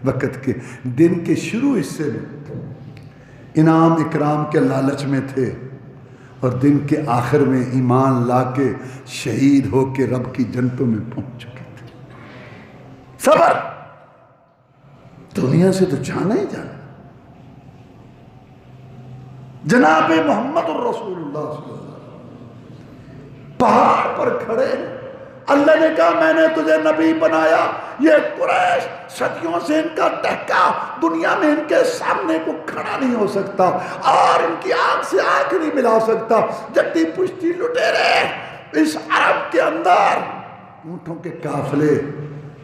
وقت کے دن کے شروع حصے میں انعام اکرام کے لالچ میں تھے، اور دن کے آخر میں ایمان لا کے شہید ہو کے رب کی جنتوں میں پہنچ چکے تھے۔ صبر، دنیا سے تو جانا ہی جانا۔ جناب محمد الرسول اللہ صلی اللہ علیہ وسلم پہاڑ پر کھڑے، اللہ نے کہا میں نے تجھے نبی بنایا، یہ قریش صدیوں سے ان کا ٹہکا دنیا میں ان کے سامنے کو کھڑا نہیں ہو سکتا، اور ان کی آنکھ سے آنکھ نہیں ملا سکتا۔ جدی پشتی لٹیرے اس عرب کے اندر اونٹوں کے قافلے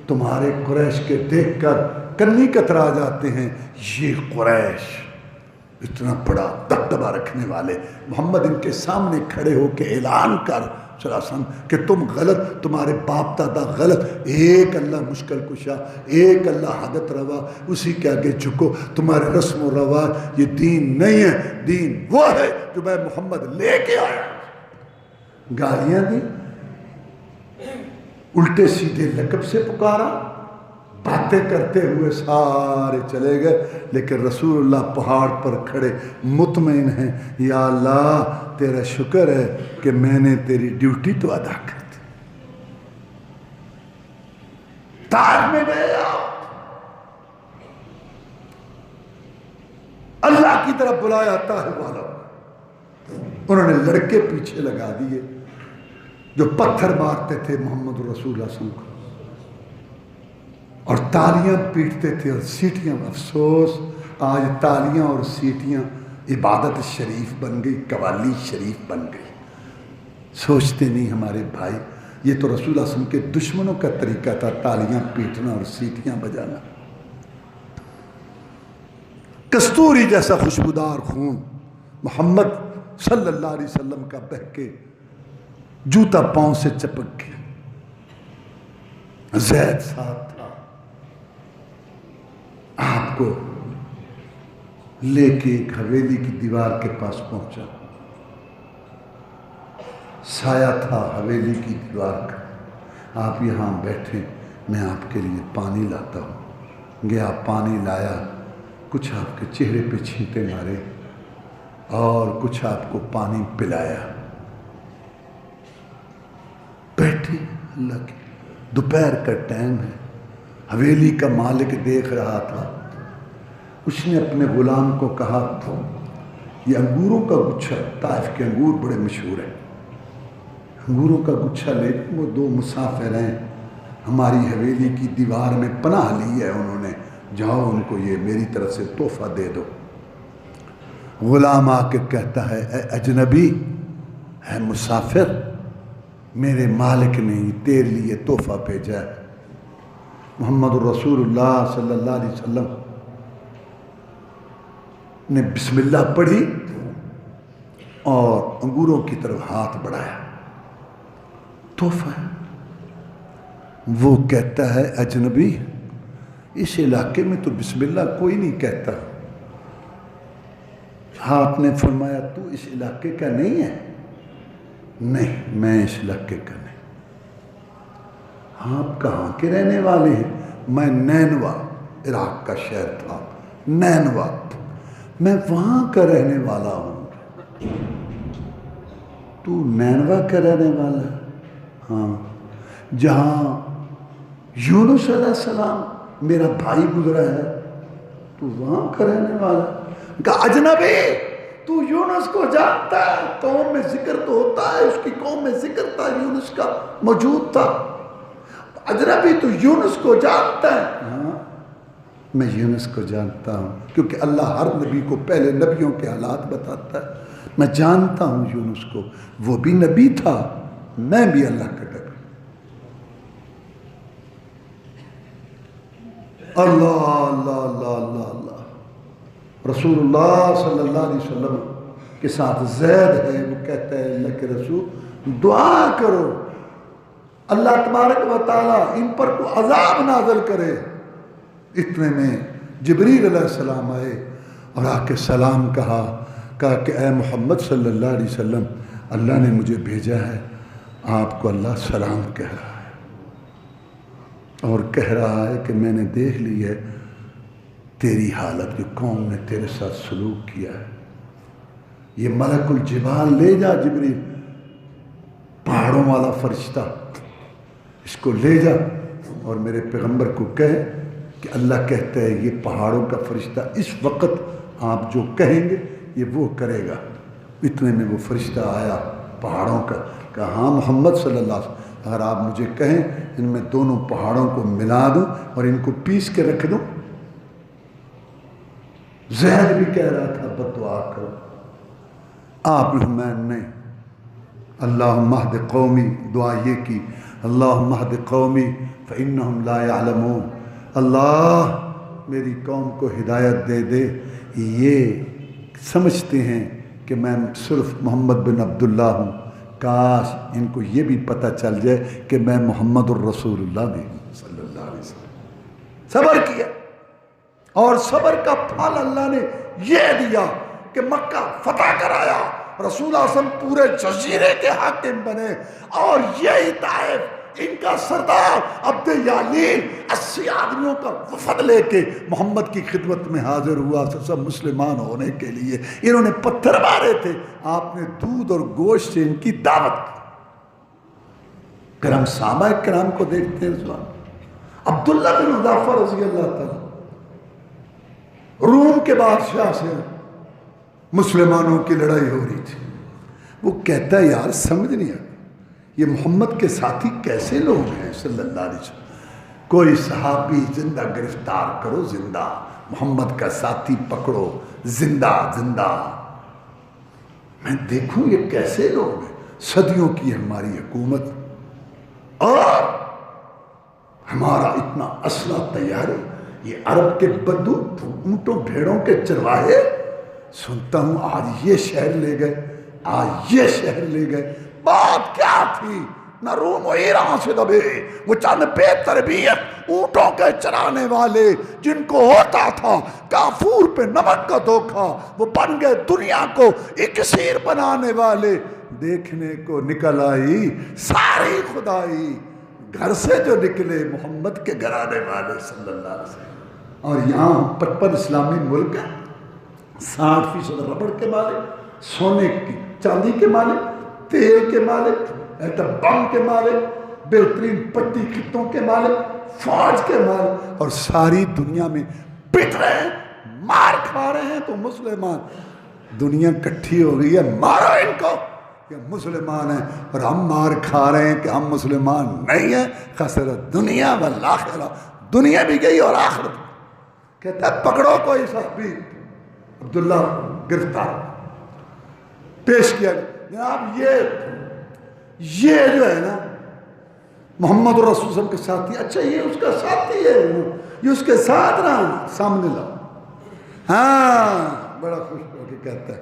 تمہارے قریش کے دیکھ کر کنی کترا جاتے ہیں۔ یہ قریش اتنا بڑا دبدبہ رکھنے والے، محمد ان کے سامنے کھڑے ہو کے اعلان کر صلی اللہ علیہ وسلم کہ تم غلط، تمہارے باپ دادا غلط، ایک اللہ مشکل کشا، ایک اللہ حاجت روا، اسی کے آگے جھکو، تمہارے رسم و رواج یہ دین نہیں ہے، دین وہ ہے جو میں محمد لے کے آیا۔ گالیاں دی، الٹے سیدھے لقب سے پکارا، باتیں کرتے ہوئے سارے چلے گئے، لیکن رسول اللہ پہاڑ پر کھڑے مطمئن ہیں، یا اللہ تیرا شکر ہے کہ میں نے تیری ڈیوٹی تو ادا کر دی۔ طائف میں گئے آپ، اللہ کی طرف بلایا طائف والوں، انہوں نے لڑکے پیچھے لگا دیے جو پتھر مارتے تھے محمد رسول اللہ صلی اللہ علیہ وسلم کو، اور تالیاں پیٹتے تھے اور سیٹیاں۔ افسوس آج تالیاں اور سیٹیاں عبادت شریف بن گئی، قوالی شریف بن گئی۔ سوچتے نہیں ہمارے بھائی، یہ تو رسول اللہ صلی اللہ علیہ وسلم کے دشمنوں کا طریقہ تھا، تالیاں پیٹنا اور سیٹیاں بجانا۔ کستوری جیسا خوشبودار خون محمد صلی اللہ علیہ وسلم کا بہہ کے جوتا پاؤں سے چپک گیا۔ زید ساتھ تھا، آپ کو لے کے ایک حویلی کی دیوار کے پاس پہنچا، سایہ تھا حویلی کی دیوار کا، آپ یہاں بیٹھے، میں آپ کے لیے پانی لاتا ہوں۔ گیا پانی لایا، کچھ آپ کے چہرے پہ چھینٹے مارے اور کچھ آپ کو پانی پلایا۔ بیٹھے، اللہ کی دوپہر کا ٹائم ہے، حویلی کا مالک دیکھ رہا تھا، اس نے اپنے غلام کو کہا یہ انگوروں کا گچھا، طائف کے انگور بڑے مشہور ہیں، انگوروں کا گچھا لے، وہ دو مسافر ہیں، ہماری حویلی کی دیوار میں پناہ لی ہے انہوں نے، جاؤ ان کو یہ میری طرف سے تحفہ دے دو۔ غلام آ کے کہتا ہے اے اجنبی، اے مسافر، میرے مالک نے تیرے لیے تحفہ بھیجا ہے۔ محمد الرسول اللہ صلی اللہ علیہ وسلم نے بسم اللہ پڑھی اور انگوروں کی طرف ہاتھ بڑھایا، تحفہ ہے۔ وہ کہتا ہے اجنبی، اس علاقے میں تو بسم اللہ کوئی نہیں کہتا۔ آپ نے فرمایا تو اس علاقے کا نہیں ہے؟ نہیں، میں اس علاقے کا نہیں۔ آپ کہاں کے رہنے والے ہیں؟ میں نینوا، عراق کا شہر تھا نینوا، میں وہاں کا رہنے والا ہوں۔ تو نینوا کا رہنے والا ہے؟ ہاں، جہاں یونس علیہ السلام میرا بھائی گزرا ہے، تو وہاں کا رہنے والا ہے۔ کہا اجنبی، تو یونس کو جانتا ہے؟ قوم میں ذکر تو ہوتا ہے، اس کی قوم میں ذکر تھا، یونس کا موجود تھا۔ اجنبی، تو یونس کو جانتا ہے؟ ہاں، میں یونس کو جانتا ہوں، کیونکہ اللہ ہر نبی کو پہلے نبیوں کے حالات بتاتا ہے۔ میں جانتا ہوں یونس کو، وہ بھی نبی تھا، میں بھی اللہ کا نبی۔ اللہ اللہ اللہ اللہ اللہ۔ رسول اللہ صلی اللہ علیہ وسلم کے ساتھ زید ہے، وہ کہتا ہے اللہ کے رسول دعا کرو اللہ تبارک و تعالیٰ ان پر کو عذاب نازل کرے۔ اتنے میں جبریل علیہ السلام آئے اور آ کے سلام کہا کہ اے محمد صلی اللہ علیہ وسلم، اللہ نے مجھے بھیجا ہے، آپ کو اللہ سلام کہہ رہا ہے، اور کہہ رہا ہے کہ میں نے دیکھ لی ہے تیری حالت، کہ قوم نے تیرے ساتھ سلوک کیا ہے۔ یہ ملک الجبال لے جا، جبریل پہاڑوں والا فرشتہ، اس کو لے جا اور میرے پیغمبر کو کہے کہ اللہ کہتا ہے یہ پہاڑوں کا فرشتہ اس وقت آپ جو کہیں گے یہ وہ کرے گا۔ اتنے میں وہ فرشتہ آیا پہاڑوں کا، کہا ہاں محمد صلی اللہ علیہ وسلم، اگر آپ مجھے کہیں ان میں دونوں پہاڑوں کو ملا دوں اور ان کو پیس کے رکھ دوں۔ زید بھی کہہ رہا تھا بد دعا کرو، آپ میں نہیں، اللہم اہد قومی، دعا یہ کی اللہم اہد قومی فإنہم لا یعلمون، اللہ میری قوم کو ہدایت دے دے، یہ سمجھتے ہیں کہ میں صرف محمد بن عبداللہ ہوں، کاش ان کو یہ بھی پتہ چل جائے کہ میں محمد الرسول اللہ بھی ہوں صلی اللہ علیہ وسلم۔ صبر کیا، اور صبر کا پھل اللہ نے یہ دیا کہ مکہ فتح کرایا، رسول اللہ صلی اللہ علیہ وسلم پورے جزیرے کے حاکم بنے، اور یہی طائف ان کا سردار عبد یالین 80 آدمیوں کا وفد لے کے محمد کی خدمت میں حاضر ہوا، سب مسلمان ہونے کے لیے۔ انہوں نے پتھر مارے تھے، آپ نے دودھ اور گوشت سے ان کی دعوت کی۔ کرم صحابہ کرام کو دیکھتے ہیں، عبداللہ بن حذافہ رضی اللہ تعالیٰ روم کے بادشاہ سے مسلمانوں کی لڑائی ہو رہی تھی، وہ کہتا ہے یار سمجھ نہیں آتا یہ محمد کے ساتھی کیسے لوگ ہیں صلی اللہ علیہ وسلم، کوئی صحابی زندہ گرفتار کرو، زندہ محمد کا ساتھی پکڑو، زندہ زندہ، میں دیکھوں یہ کیسے لوگ ہیں، صدیوں کی ہماری حکومت اور ہمارا اتنا اسلحہ تیاری، یہ عرب کے بدو اونٹوں بھیڑوں کے چرواہے، سنتا ہوں آج یہ شہر لے گئے، آج یہ شہر لے گئے۔ بات کیا تھی؟ نہ روم و ایران سے دبے، وہ چند بے تربیت اونٹوں کے چرانے والے جن کو ہوتا تھا کافور پہ نمک کا دھوکا، وہ بن گئے دنیا کو اکسیر بنانے والے۔ دیکھنے کو نکل آئی ساری خدائی، گھر سے جو نکلے محمد کے گھرانے والے صلی اللہ علیہ وسلم۔ اور یہاں 55 اسلامی ملک ہیں، 60% ربڑ کے مالک، سونے کی چاندی کے مالک، تیل کے مالک، ایٹم بم کے مالک، بہترین پٹی خطوں کے مالک، فوج کے مالک، اور ساری دنیا میں پٹ رہے ہیں، مار کھا رہے ہیں۔ تو مسلمان دنیا کٹھی ہو گئی ہے، مارو ان کو، یہ مسلمان ہیں، اور ہم مار کھا رہے ہیں کہ ہم مسلمان نہیں ہیں۔ خسرت دنیا والآخرہ، دنیا بھی گئی اور آخرت بھی۔ کہتا ہے پکڑو کوئی صحابی، عبداللہ گرفتار پیش کیا گیا، جناب یہ جو ہے نا محمد رسول اللہ کے ساتھی، اچھا یہ اس کا ساتھی ہے، یہ اس کے ساتھ رہا، سامنے لاؤ۔ ہاں بڑا خوش ہو کے کہتا ہے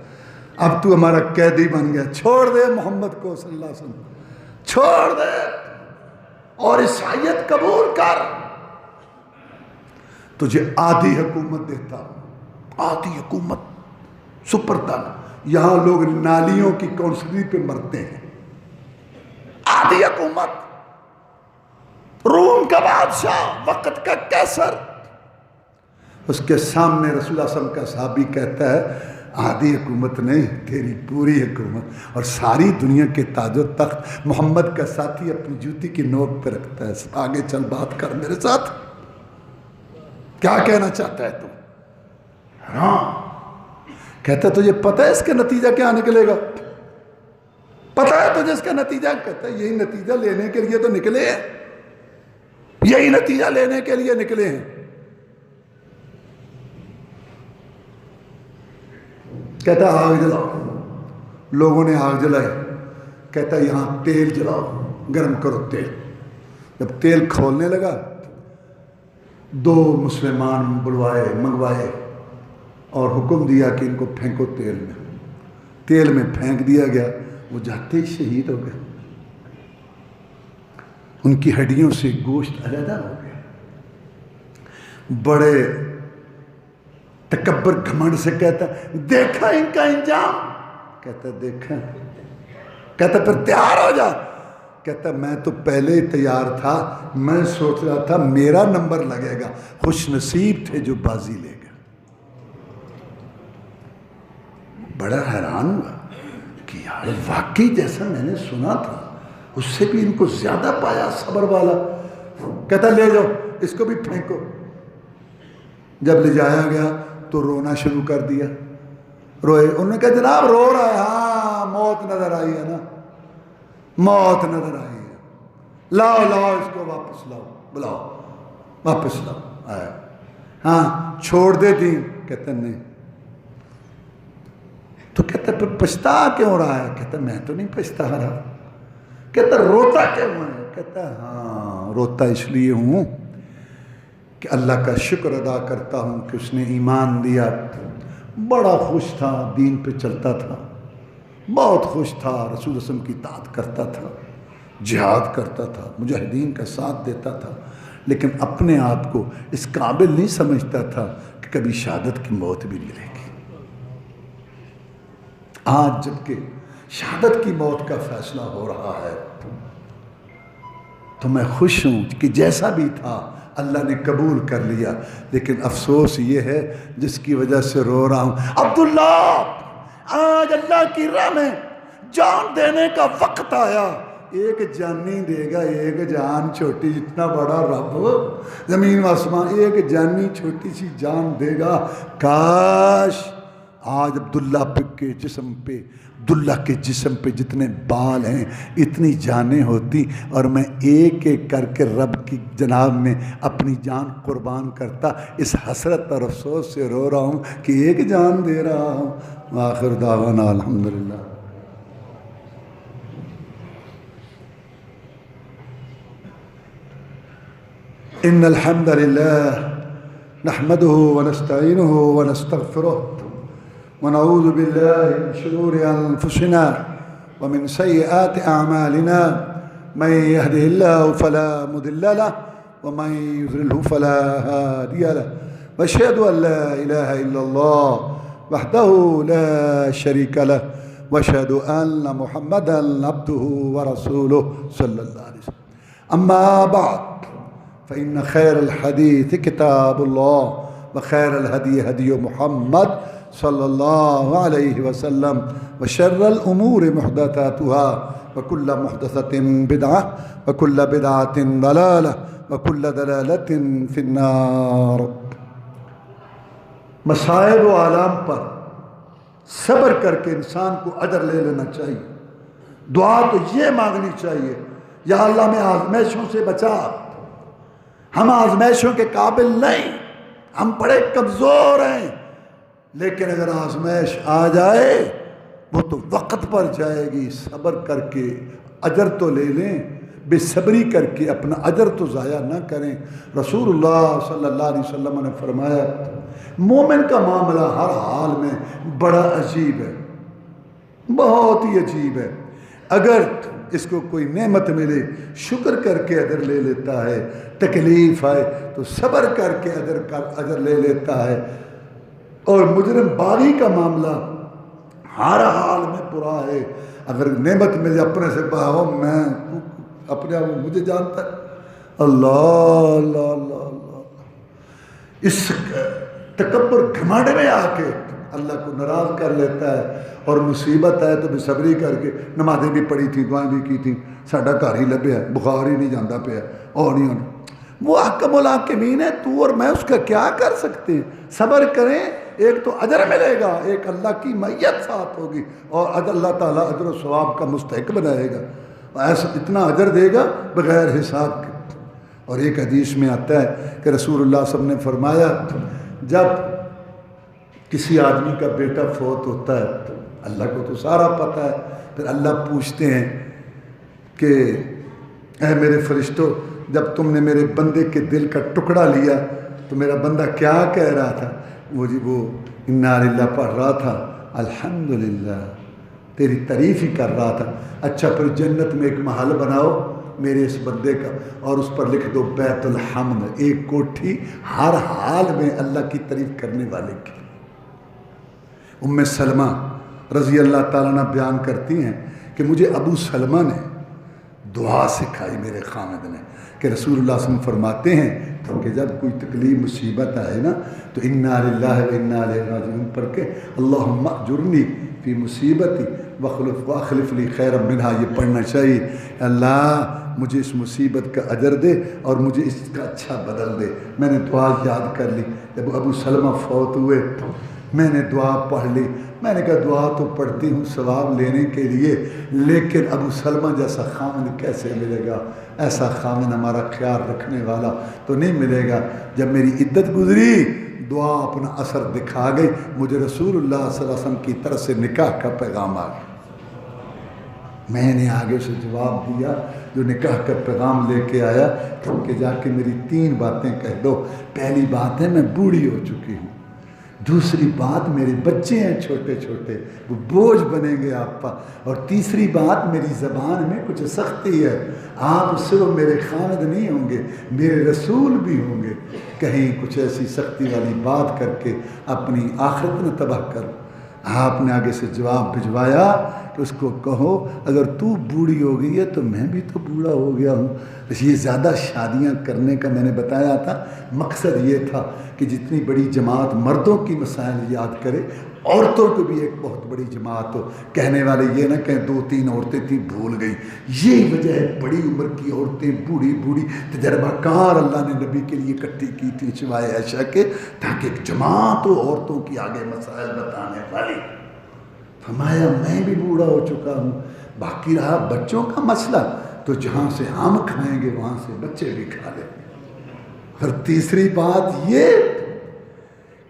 اب تو ہمارا قیدی بن گیا، چھوڑ دے محمد کو صلی اللہ علیہ وسلم، چھوڑ دے اور عیسائیت قبول کر، تجھے آدھی حکومت دیتا ہوں، آدھی حکومت سپرتن۔ یہاں لوگ نالیوں کی کونسلنگ پہ مرتے ہیں، آدھی حکومت۔ روم کا بادشاہ وقت کا قیصر، اس کے سامنے رسول اللہ صلی اللہ علیہ وسلم کا صحابی کہتا ہے آدھی حکومت نہیں، تیری پوری حکومت، اور ساری دنیا کے تاج و تخت محمد کا ساتھی اپنی جوتی کی نوک پہ رکھتا ہے۔ آگے چل بات کر میرے ساتھ، کیا کہنا چاہتا ہے تو؟ ہاں کہتا ہے تجھے پتہ ہے اس کا نتیجہ کیا نکلے گا؟ پتہ ہے تجھے اس کا نتیجہ؟ کہتا ہے یہی نتیجہ لینے کے لیے تو نکلے ہیں، یہی نتیجہ لینے کے لیے نکلے ہیں۔ کہتا ہے آگ جلاؤ، لوگوں نے آگ جلائی، کہتا ہے یہاں تیل جلاؤ، گرم کرو تیل۔ جب تیل کھولنے لگا، 2 مسلمان منگوائے اور حکم دیا کہ ان کو پھینکو تیل میں۔ تیل میں پھینک دیا گیا، وہ جاتے ہی شہید ہو گئے، ان کی ہڈیوں سے گوشت علیحدہ ہو گیا۔ بڑے تکبر گھمنڈ سے کہتا ہے دیکھا ان کا انجام؟ کہتا ہے دیکھا۔ کہتا ہے پھر تیار ہو جا۔ کہتا ہے میں تو پہلے ہی تیار تھا، میں سوچ رہا تھا میرا نمبر لگے گا، خوش نصیب تھے جو بازی لے گئے۔ بڑا حیران ہوا کہ یار واقعی جیسا میں نے سنا تھا اس سے بھی ان کو زیادہ پایا صبر والا۔ کہتا لے جاؤ اس کو بھی پھینکو۔ جب لے جایا گیا تو رونا شروع کر دیا، روئے۔ انہوں نے کہا جناب رو رہا ہے؟ ہاں موت نظر آئی ہے نا، موت نظر آئی ہے، لاؤ لاؤ اس کو واپس لاؤ، بلاؤ واپس لاؤ۔ آیا، ہاں چھوڑ دے دین؟ کہتا نہیں۔ تو کہتا پھر پچھتا کیوں رہا ہے؟ کہتا میں تو نہیں پچھتا رہا۔ کہتا روتا کیوں ہے؟ کہتا ہاں روتا اس لیے ہوں کہ اللہ کا شکر ادا کرتا ہوں کہ اس نے ایمان دیا، بڑا خوش تھا، دین پہ چلتا تھا، بہت خوش تھا، رسول صلی اللہ علیہ وسلم کی اطاعت کرتا تھا، جہاد کرتا تھا، مجاہدین کا ساتھ دیتا تھا، لیکن اپنے آپ کو اس قابل نہیں سمجھتا تھا کہ کبھی شہادت کی موت بھی ملے گی۔ آج جبکہ شہادت کی موت کا فیصلہ ہو رہا ہے تو میں خوش ہوں کہ جیسا بھی تھا اللہ نے قبول کر لیا، لیکن افسوس یہ ہے جس کی وجہ سے رو رہا ہوں۔ عبداللہ آج اللہ کی راہ میں جان دینے کا وقت آیا، ایک جان نہیں دے گا، ایک جان چھوٹی، اتنا بڑا رب زمین و آسمان، ایک جانی چھوٹی سی جان دے گا۔ کاش آج عبداللہ کے جسم پہ، عبداللہ کے جسم پہ جتنے بال ہیں اتنی جانیں ہوتی اور میں ایک ایک کر کے رب کی جناب میں اپنی جان قربان کرتا۔ اس حسرت اور افسوس سے رو رہا ہوں کہ ایک جان دے رہا ہوں۔ آخر دعوانا الحمدللہ۔ ان الحمد للہ نحمده ونستعینه ونستغفره ونعوذ بالله من شرور أنفسنا ومن سيئات أعمالنا، من يهده الله فلا مضل له ومن يضلله فلا هادي له، وأشهد أن لا إله إلا الله وحده لا شريك له، وأشهد أن محمدا عبده ورسوله صلى الله عليه وسلم۔ أما بعد فإن خير الحديث كتاب الله، وخير الهدي هدي محمد صلی اللہ علیہ وسلم، وشر الامور محدثاتها وكل محدثة بدعة وكل بدعة ضلالة وكل ضلالة في النار۔ مصائب و آلام پر صبر کر کے انسان کو اجر لے لینا چاہیے۔ دعا تو یہ مانگنی چاہیے یا اللہ میں آزمائشوں سے بچا، ہم آزمائشوں کے قابل نہیں، ہم بڑے کمزور ہیں، لیکن اگر آزمائش آ جائے وہ تو وقت پر جائے گی، صبر کر کے اجر تو لے لیں، بے صبری کر کے اپنا اجر تو ضائع نہ کریں۔ رسول اللہ صلی اللہ علیہ وسلم نے فرمایا مومن کا معاملہ ہر حال میں بڑا عجیب ہے، بہت ہی عجیب ہے۔ اگر اس کو کوئی نعمت ملے شکر کر کے اجر لے لیتا ہے، تکلیف آئے تو صبر کر کے اجر لے لیتا ہے، اور مجرم باغی کا معاملہ ہر حال میں برا ہے۔ اگر نعمت ملے اپنے سے بہاؤ، میں اپنے آپ مجھے جانتا ہے، اللہ اللہ اللہ اللہ، اس تکبر گھمنڈ میں آ کے اللہ کو ناراض کر لیتا ہے، اور مصیبت ہے تو بے صبری کر کے نمازیں بھی پڑھی تھیں، دعائیں بھی کی تھیں، ساڈا گھر ہی لبیا، بخار ہی نہیں جانا پیا، اور نہیں ہونا۔ وہ احکم الحاکمین ہے، تو اور میں اس کا کیا کر سکتے ہیں؟ صبر کریں، ایک تو اجر ملے گا، ایک اللہ کی معیت ساتھ ہوگی، اور اللہ تعالیٰ اجر و ثواب کا مستحق بنائے گا، ایسا اتنا اجر دے گا بغیر حساب کے۔ اور ایک حدیث میں آتا ہے کہ رسول اللہ صلی اللہ علیہ وسلم نے فرمایا جب کسی آدمی کا بیٹا فوت ہوتا ہے، اللہ کو تو سارا پتہ ہے، پھر اللہ پوچھتے ہیں کہ اے میرے فرشتوں، جب تم نے میرے بندے کے دل کا ٹکڑا لیا تو میرا بندہ کیا کہہ رہا تھا؟ وہ انا للہ پڑھ رہا تھا، الحمدللہ، تیری تعریف ہی کر رہا تھا۔ اچھا پھر جنت میں ایک محل بناؤ میرے اس بندے کا، اور اس پر لکھ دو بیت الحمد، ایک کوٹھی ہر حال میں اللہ کی تعریف کرنے والے کی۔ ام سلمہ رضی اللہ تعالیٰ عنہ بیان کرتی ہیں کہ مجھے ابو سلمہ نے دعا سکھائی میرے خامد نے، کہ رسول اللہ صلی اللہ علیہ وسلم فرماتے ہیں کہ جب کوئی تکلیف مصیبت آئے نا تو انا للہ و انا الیہ راجعون پڑھ کے اللہم اجرنی فی مصیبتی واخلف لی خیرا منہا، یہ پڑھنا چاہیے۔ اللہ مجھے اس مصیبت کا اجر دے اور مجھے اس کا اچھا بدل دے۔ میں نے دعا یاد کر لی، جب ابو سلمہ فوت ہوئے میں نے دعا پڑھ لی، میں نے کہا دعا تو پڑھتی ہوں ثواب لینے کے لیے، لیکن ابو سلمہ جیسا خامن کیسے ملے گا؟ ایسا خامن ہمارا خیال رکھنے والا تو نہیں ملے گا۔ جب میری عدت گزری دعا اپنا اثر دکھا گئی، مجھے رسول اللہ صلی اللہ علیہ وسلم کی طرف سے نکاح کا پیغام آ گیا۔ میں نے آگے سے جواب دیا جو نکاح کا پیغام لے کے آیا کہ جا کے میری 3 باتیں کہہ دو۔ پہلی بات ہے میں بوڑھی ہو چکی ہوں، دوسری بات میرے بچے ہیں چھوٹے چھوٹے، وہ بوجھ بنیں گے آپ پر، اور تیسری بات میری زبان میں کچھ سختی ہے، آپ صرف میرے خامد نہیں ہوں گے، میرے رسول بھی ہوں گے، کہیں کچھ ایسی سختی والی بات کر کے اپنی آخرت نہ تباہ کر۔ آپ نے آگے سے جواب بھجوایا کہ اس کو کہو اگر تو بوڑھی ہو گئی ہے تو میں بھی تو بوڑھا ہو گیا ہوں۔ یہ زیادہ شادیاں کرنے کا میں نے بتایا تھا، مقصد یہ تھا کہ جتنی بڑی جماعت مردوں کی مسائل یاد کرے، عورتوں کو بھی ایک بہت بڑی جماعت ہو۔ کہنے والے یہ نہ کہیں 2-3 عورتیں تھیں بھول گئی، یہی وجہ ہے بڑی عمر کی عورتیں بوڑھی تجربہ کار اللہ نے نبی کے لیے اکٹھی کی تھی سوائے عائشہ کے، تاکہ ایک جماعت ہو عورتوں کی آگے مسائل بتانے والی۔ فرمایا میں بھی بوڑھا ہو چکا ہوں، باقی رہا بچوں کا مسئلہ تو جہاں سے ہم کھائیں گے وہاں سے بچے بھی کھا لیں گے۔ اور تیسری بات یہ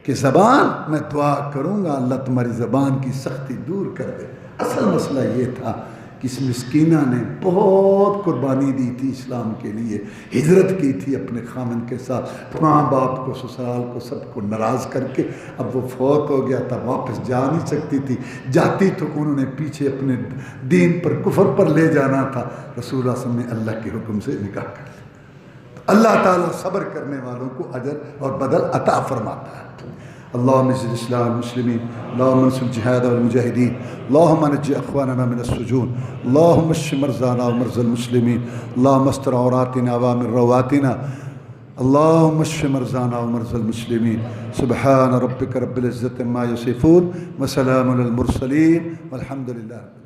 کہ زبان میں دعا کروں گا اللہ تمہاری زبان کی سختی دور کر دے۔ اصل مسئلہ یہ تھا کہ اس مسکینہ نے بہت قربانی دی تھی اسلام کے لیے، ہجرت کی تھی اپنے خامن کے ساتھ، ماں باپ کو سسرال کو سب کو ناراض کر کے، اب وہ فوت ہو گیا تھا، واپس جا نہیں سکتی تھی، جاتی تو انہوں نے پیچھے اپنے دین پر کفر پر لے جانا تھا، رسول اللہ صلی اللہ علیہ وسلم نے اللہ کے حکم سے نکاح کر لیا۔ اللہ تعالیٰ صبر کرنے والوں کو اجر اور بدل عطا فرماتا ہے۔ اللهم اعز الاسلام والمسلمين، اللهم انصر الجهاد والمجاهدين، اللهم نجي اخواننا من السجون، اللهم اشف مرضانا ومرضى المسلمين، اللهم استر عوراتنا وامن رواتنا، اللهم اشف مرضانا ومرضى المسلمين، سبحان ربك رب العزة عما يصفون وسلام على المرسلين والحمد لله۔